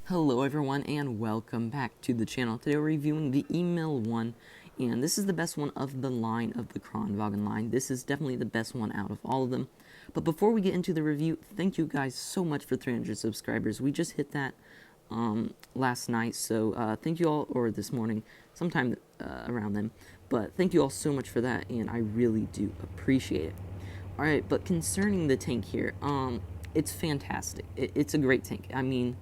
Hello everyone and welcome back to the channel. Today we're reviewing the Emil one, and this is the best one of the line of the Kranvagn line. This is definitely the best one out of all of them. But before we get into the review, thank you guys so much for 300 subscribers. We just hit that last night, so thank you all, or this morning, sometime around then. But thank you all so much for that, and I really do appreciate it. Alright, but concerning the tank here, it's fantastic. It's a great tank. I mean,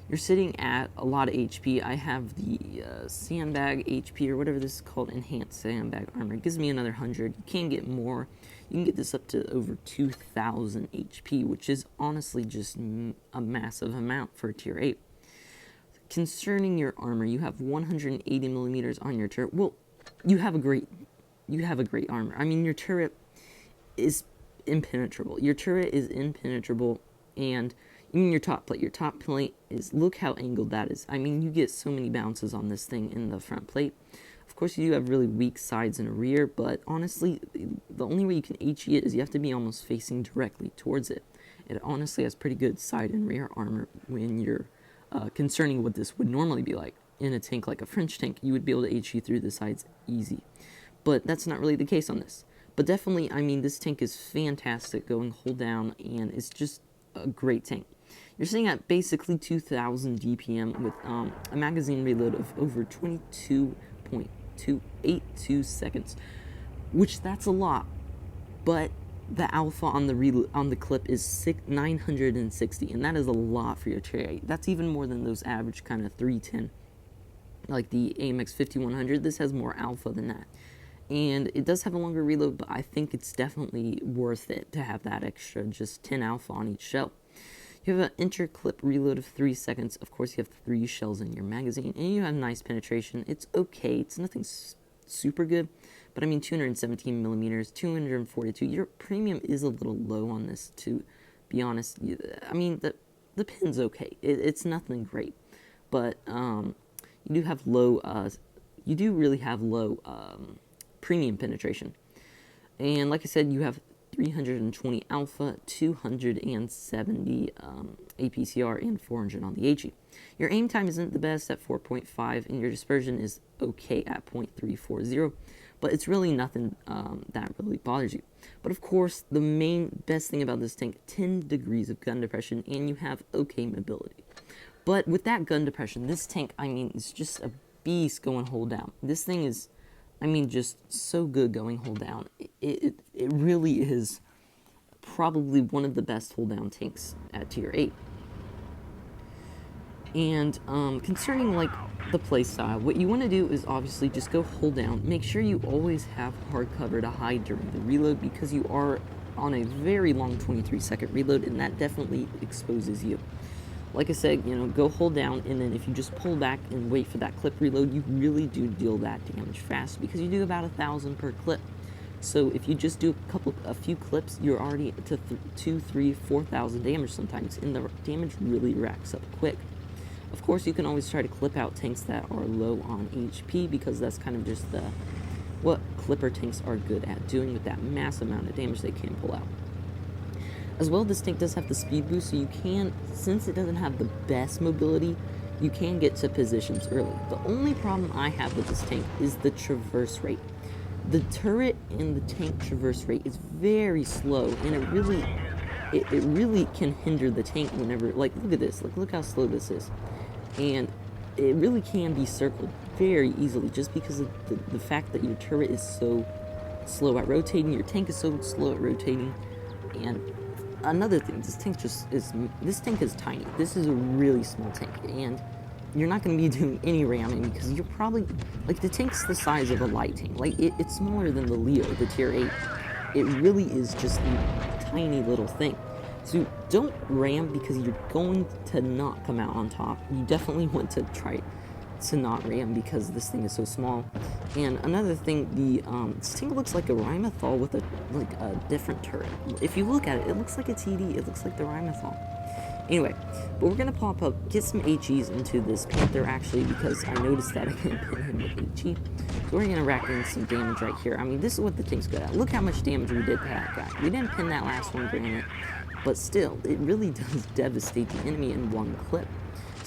you're sitting at a lot of HP. I have the sandbag HP, or whatever this is called, enhanced sandbag armor. It gives me another 100. You can get more. You can get this up to over 2,000 HP, which is honestly just a massive amount for a tier 8. Concerning your armor, you have 180 millimeters on your turret. Well, you have a great armor. I mean, your turret is impenetrable. Your turret is impenetrable, and even your top plate is, look how angled that is. I mean, you get so many bounces on this thing in the front plate. Of course, you do have really weak sides and rear, but honestly, the only way you can HE it is you have to be almost facing directly towards it. It honestly has pretty good side and rear armor when you're concerning what this would normally be like. In a tank like a French tank, you would be able to HE through the sides easy. But that's not really the case on this. But definitely, I mean, this tank is fantastic going hold down, and it's just a great tank. You're sitting at basically 2,000 DPM with a magazine reload of over 22.282 seconds, which that's a lot. But the alpha on the clip is 960, and that is a lot for your tier 8. That's even more than those average kind of 310, like the AMX 5100. This has more alpha than that. And it does have a longer reload, but I think it's definitely worth it to have that extra, just 10 alpha on each shell. You have an inter-clip reload of 3 seconds. Of course, you have 3 shells in your magazine, and you have nice penetration. It's okay. It's nothing super good, but I mean, 217 millimeters, 242. Your premium is a little low on this, to be honest. I mean, the pin's okay. It's nothing great, but you do have low. You do really have low premium penetration, and like I said, you have 320 alpha, 270 APCR, and 400 on the HE. Your aim time isn't the best at 4.5, and your dispersion is okay at 0.340, but it's really nothing that really bothers you. But of course, the main best thing about this tank, 10 degrees of gun depression, and you have okay mobility. But with that gun depression, this tank, I mean, is just a beast going hold down. This thing is, I mean, just so good going hold down. It really is probably one of the best hold down tanks at tier 8. And concerning like the play style, what you want to do is obviously just go hold down. Make sure you always have hard cover to hide during the reload, because you are on a very long 23-second reload, and that definitely exposes you. Like I said, you know, go hold down, and then if you just pull back and wait for that clip reload, you really do deal that damage fast, because you do about 1,000 per clip. So if you just do a few clips, you're already to 2,000, 3,000, 4,000 damage sometimes, and the damage really racks up quick. Of course, you can always try to clip out tanks that are low on HP, because that's kind of just what clipper tanks are good at doing with that mass amount of damage they can pull out. As well, this tank does have the speed boost, so you can, since it doesn't have the best mobility, you can get to positions early. The only problem I have with this tank is the traverse rate. The turret and the tank traverse rate is very slow, and it really can hinder the tank whenever, like, look at this, look how slow this is. And it really can be circled very easily, just because of the fact that your turret is so slow at rotating, your tank is so slow at rotating. And another thing, this tank is tiny. This is a really small tank, and you're not going to be doing any ramming, because you're probably, like, the tank's the size of a light tank. Like, it's smaller than the Leo, the tier 8. It really is just a tiny little thing. So don't ram, because you're going to not come out on top. You definitely want to try to not ram, because this thing is so small. And another thing, this tank looks like a Rheinmetall with a different turret. If you look at it, it looks like a TD. It looks like the Rheinmetall. Anyway, but we're gonna get some HEs into this Panther, actually, because I noticed that I can pin him with HE. So we're gonna rack in some damage right here. I mean, this is what the tank's good at. Look how much damage we did to that guy. We didn't pin that last one, granted, but still, it really does devastate the enemy in one clip.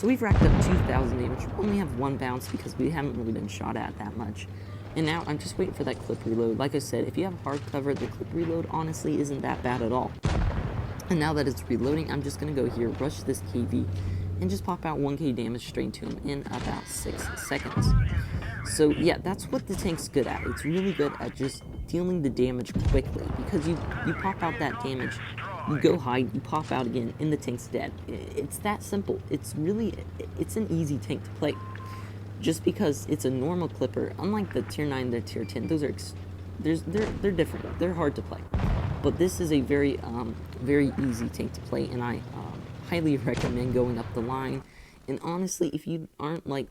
So we've racked up 2,000 damage. We only have 1 bounce because we haven't really been shot at that much. And now I'm just waiting for that clip reload. Like I said, if you have hard cover, the clip reload honestly isn't that bad at all. And now that it's reloading, I'm just going to go here, rush this KV, and just pop out 1k damage straight to him in about 6 seconds. So yeah, that's what the tank's good at. It's really good at just dealing the damage quickly, because you pop out that damage, you go hide, you pop out again, and the tank's dead. It's that simple. It's an easy tank to play. Just because it's a normal clipper, unlike the tier 9, the tier 10, those are they're different. They're hard to play. But this is a very easy tank to play, and I highly recommend going up the line. And honestly, if you aren't like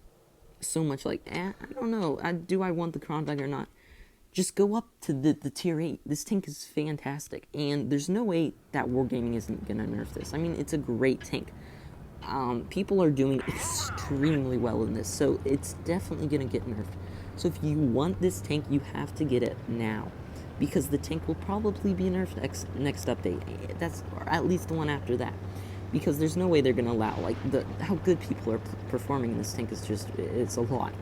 so much like, I don't know, do I want the Kranvagn or not? Just go up to the tier 8. This tank is fantastic, and there's no way that Wargaming isn't gonna nerf this. I mean, it's a great tank. People are doing extremely well in this, so it's definitely gonna get nerfed. So if you want this tank, you have to get it now, because the tank will probably be nerfed next update. Or at least the one after that, because there's no way they're gonna allow, like, how good people are performing in this tank is just, it's a lot.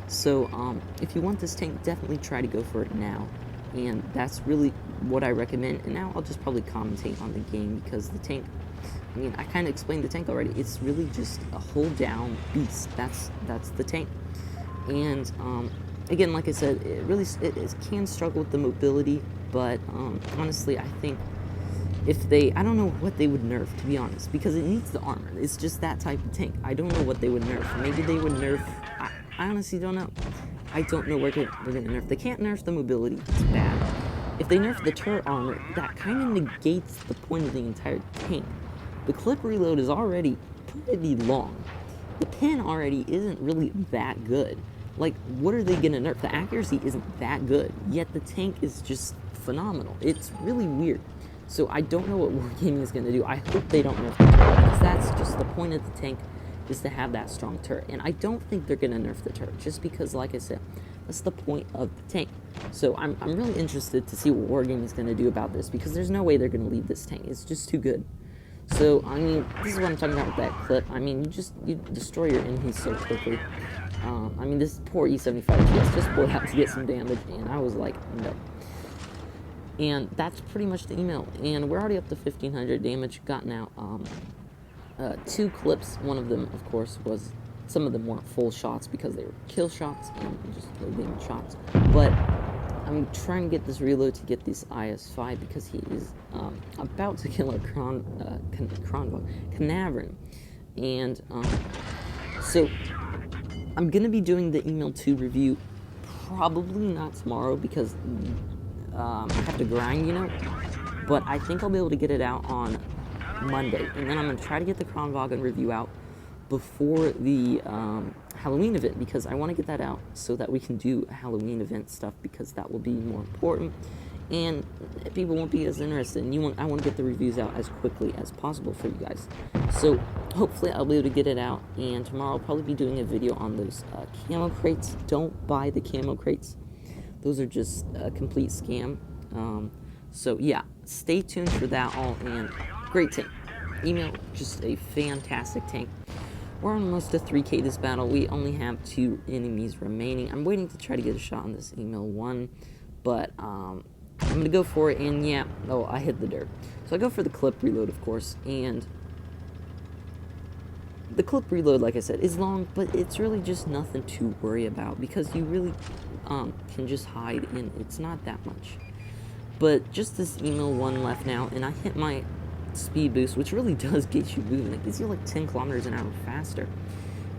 So if you want this tank, definitely try to go for it now, and that's really what I recommend. And now I'll just probably commentate on the game, because the tank, I mean, I kind of explained the tank already. It's really just a hold down beast. That's the tank. And again, like I said, it can struggle with the mobility, but honestly, I think if I don't know what they would nerf, to be honest, because it needs the armor. It's just that type of tank. I don't know what they would nerf. Maybe they would nerf, I honestly don't know. I don't know where they're going to nerf. They can't nerf the mobility. It's bad. If they nerf the turret armor, that kind of negates the point of the entire tank. The clip reload is already pretty long. The pin already isn't really that good. Like, what are they going to nerf? The accuracy isn't that good, yet the tank is just phenomenal. It's really weird. So I don't know what Wargaming is going to do. I hope they don't nerf the turret, because that's just the point of the tank, is to have that strong turret. And I don't think they're going to nerf the turret, just because, like I said, that's the point of the tank. So I'm really interested to see what Wargaming is going to do about this, because there's no way they're going to leave this tank. It's just too good. So, I mean, this is what I'm talking about with that clip. I mean, you destroy your enemies so quickly. I mean, this poor E75 TS just pulled out to get some damage, and I was like, no. And that's pretty much the email. And we're already up to 1,500 damage. Gotten out 2 clips. One of them, of course, was, some of them weren't full shots because they were kill shots and just low shots. But I'm trying to get this reload to get this IS-5, because he is about to kill a Kranvagn. And so I'm going to be doing the Emil 2 review probably not tomorrow, because I have to grind, you know, but I think I'll be able to get it out on Monday, and then I'm going to try to get the Kranvagn review out before the Halloween event, because I want to get that out so that we can do Halloween event stuff, because that will be more important, and people won't be as interested, and I want to get the reviews out as quickly as possible for you guys. So hopefully I'll be able to get it out, and tomorrow I'll probably be doing a video on those camo crates. Don't buy the camo crates. Those are just a complete scam. So yeah, stay tuned for that all, and great tank. Emil, just a fantastic tank. We're almost to 3k this battle. We only have 2 enemies remaining. I'm waiting to try to get a shot on this Emil 1, but I'm going to go for it, and yeah, oh, I hit the dirt. So I go for the clip reload, of course, and the clip reload, like I said, is long, but it's really just nothing to worry about, because you really can just hide, and it's not that much. But just this Emil 1 left now, and I hit my speed boost, which really does get you moving. It gets you like 10 kilometers an hour faster.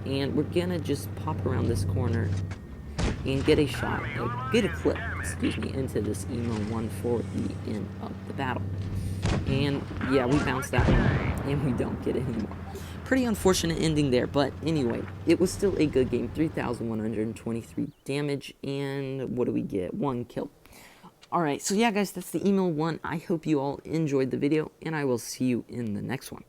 And we're gonna just pop around this corner and get a shot, get a clip, excuse me, into this Emil 1 for the end of the battle. And yeah, we bounce that one, and we don't get it anymore. Pretty unfortunate ending there, but anyway, it was still a good game. 3,123 damage, and what do we get? 1 kill. Alright, so yeah guys, that's the Emil 1. I hope you all enjoyed the video, and I will see you in the next one.